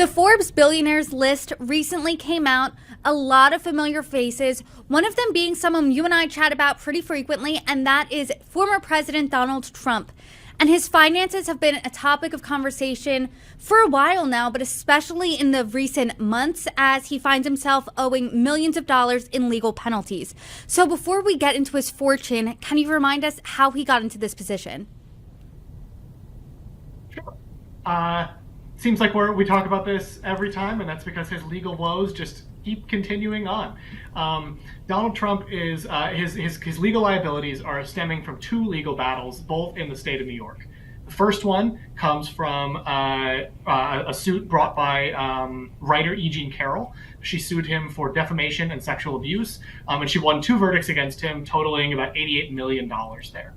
The Forbes Billionaires list recently came out. A lot of familiar faces, one of them being someone you and I chat about pretty frequently, and that is former President Donald Trump. And his finances have been a topic of conversation for a while now, but especially in the recent months as he finds himself owing millions of dollars in legal penalties. So before we get into his fortune, can you remind us how he got into this position? Sure. Seems like we talk about this every time, and that's because his legal woes just keep continuing on. Donald Trump is his legal liabilities are stemming from two legal battles, both in the state of New York. The first one comes from a suit brought by writer E. Jean Carroll. She sued him for defamation and sexual abuse, and she won two verdicts against him, totaling about $88 million there.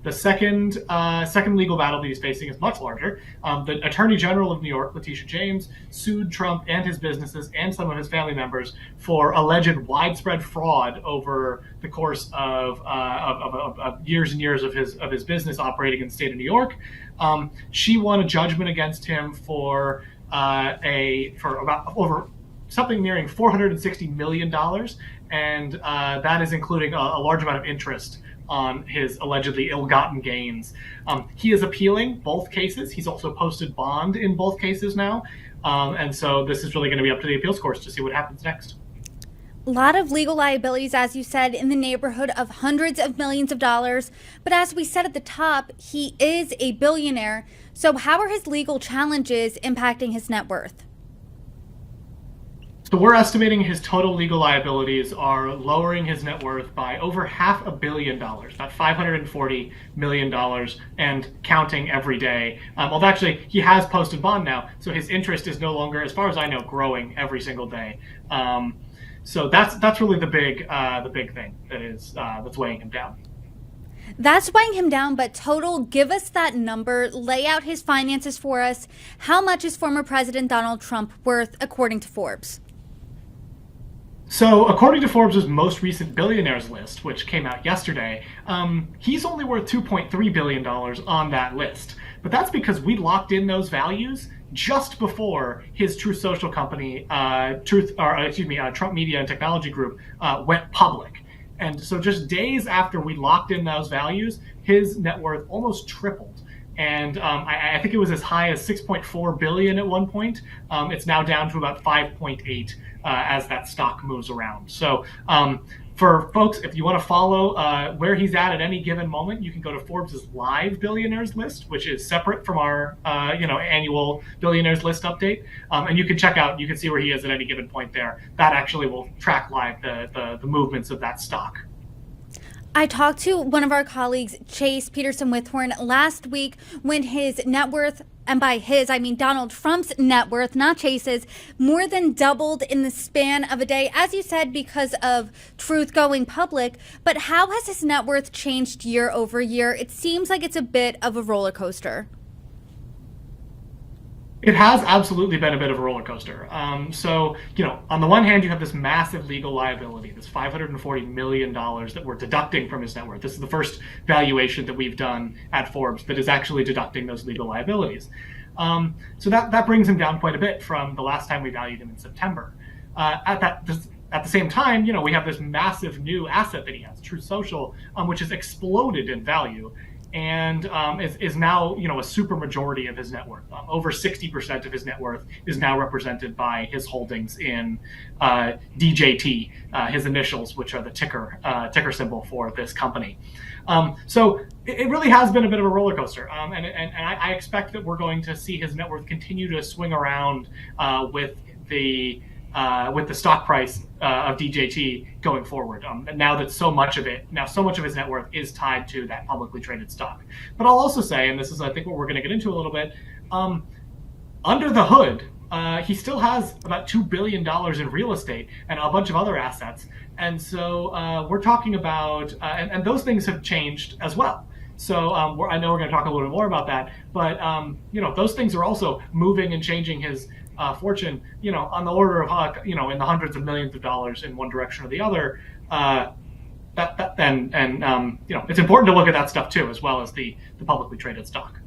The second legal battle that he's facing is much larger. The Attorney General of New York, Letitia James, sued Trump and his businesses and some of his family members for alleged widespread fraud over the course of years and years of his business operating in the state of New York. She won a judgment against him for about over something nearing $460 million, and that is including a large amount of interest on his allegedly ill-gotten gains. He is appealing both cases. He's also posted bond in both cases now. And so this is really going to be up to the appeals courts to see what happens next. A lot of legal liabilities, as you said, in the neighborhood of hundreds of millions of dollars. But as we said at the top, he is a billionaire. So how are his legal challenges impacting his net worth? So we're estimating his total legal liabilities are lowering his net worth by over $500 million, about $540 million, and counting every day. Although actually he has posted bond now, so his interest is no longer, as far as I know, growing every single day. So that's really the big thing that's weighing him down. That's weighing him down, but total, give us that number, lay out his finances for us. How much is former President Donald Trump worth, according to Forbes? So according to Forbes' most recent Billionaires list, which came out yesterday, he's only worth $2.3 billion on that list. But that's because we locked in those values just before his Truth Social company, Trump Media and Technology Group, went public. And so just days after we locked in those values, his net worth almost tripled. And I think it was as high as $6.4 billion at one point. It's now down to about 5.8 as that stock moves around. So for folks, if you want to follow where he's at any given moment, you can go to Forbes' live Billionaires list, which is separate from our annual Billionaires list update. And you can you can see where he is at any given point there. That actually will track live the movements of that stock. I talked to one of our colleagues, Chase Peterson-Withorn, last week when his net worth, and by his, I mean Donald Trump's net worth, not Chase's, more than doubled in the span of a day, as you said, because of Truth going public. But how has his net worth changed year over year? It seems like it's a bit of a roller coaster. It has absolutely been a bit of a roller coaster. So, on the one hand, you have this massive legal liability, this $540 million that we're deducting from his net worth. This is the first valuation that we've done at Forbes that is actually deducting those legal liabilities. So that brings him down quite a bit from the last time we valued him in September. At the same time, we have this massive new asset that he has, Truth Social, which has exploded in value. And is now, a super majority of his net worth. Over 60% of his net worth is now represented by his holdings in DJT, his initials, which are the ticker symbol for this company. So it really has been a bit of a roller coaster. And I expect that we're going to see his net worth continue to swing around with the stock price of DJT going forward. Now that so much of his net worth is tied to that publicly traded stock. But I'll also say, and this is I think what we're going to get into a little bit, under the hood, he still has about $2 billion in real estate and a bunch of other assets. And so we're talking about, and those things have changed as well. So I know we're going to talk a little bit more about that, but those things are also moving and changing his fortune, on the order of, in the hundreds of millions of dollars in one direction or the other. It's important to look at that stuff too, as well as the publicly traded stock.